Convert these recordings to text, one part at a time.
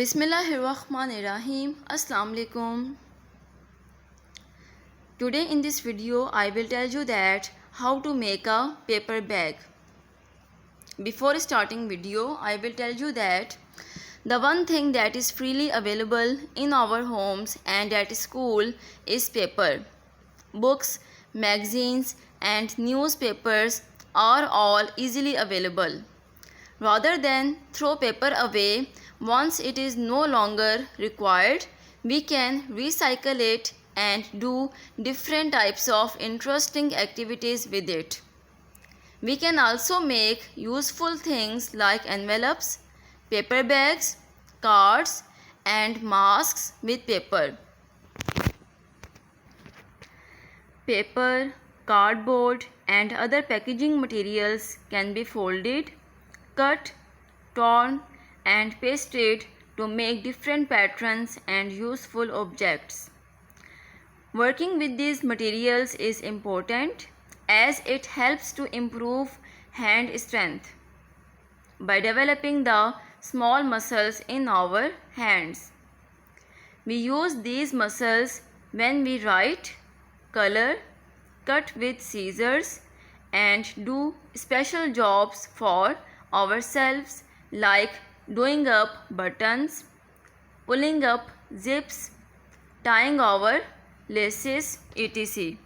Bismillahirrahmanirrahim. Assalamu alaikum. Today in this video I will tell you that how to make a paper bag. Before starting video I will tell you that the one thing that is freely available in our homes and at school is paper. Books, magazines and newspapers are all easily available. Rather than throw paper away once it is no longer required, we can recycle it and do different types of interesting activities with it. We can also make useful things like envelopes, paper bags, cards, and masks with paper. Paper, cardboard, and other packaging materials can be folded, cut, torn, and pasted to make different patterns and useful objects. Working with these materials is important as it helps to improve hand strength by developing the small muscles in our hands. We use these muscles when we write, color, cut with scissors, and do special jobs for ourselves like doing up buttons, pulling up zips, tying our laces, etc.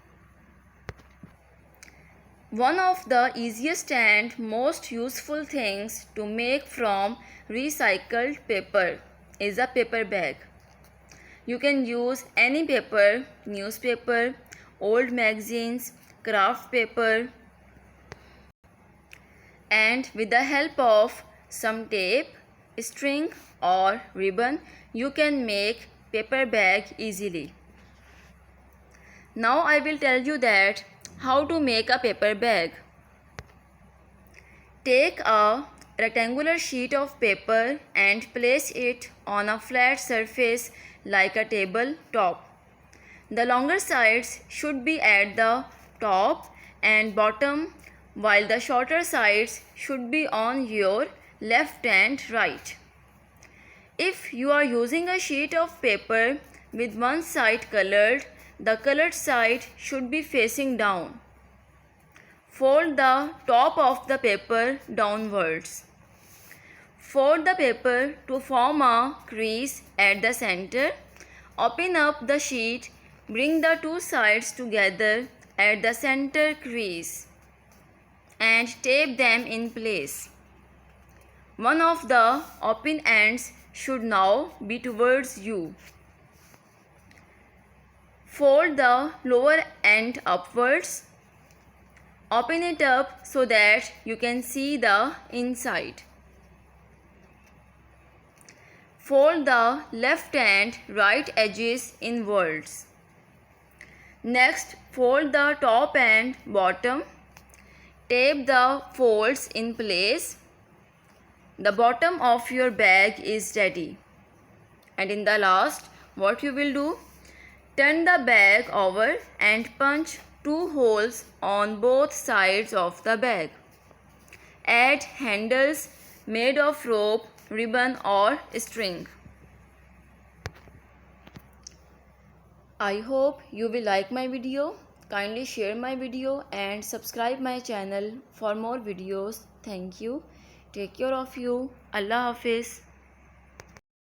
One of the easiest and most useful things to make from recycled paper is a paper bag. You can use any paper, newspaper, old magazines, craft paper, and with the help of some tape, string or ribbon, you can make paper bag easily. Now I will tell you that how to make a paper bag. Take a rectangular sheet of paper and place it on a flat surface like a table top. The longer sides should be at the top and bottom, while the shorter sides should be on your left and right. If you are using a sheet of paper with one side colored, the colored side should be facing down. Fold the top of the paper downwards. Fold the paper to form a crease at the center. Open up the sheet. Bring the two sides together at the center crease and tape them in place. One of the open ends should now be towards you. Fold the lower end upwards. Open it up so that you can see the inside. Fold the left and right edges inwards. Next, fold the top and bottom. Tape the folds in place. The bottom of your bag is ready. And in the last, what you will do? Turn the bag over and punch 2 holes on both sides of the bag. Add handles made of rope, ribbon or string. I hope you will like my video. Kindly share my video and subscribe my channel for more videos. Thank you. Take care of you. Allah Hafiz.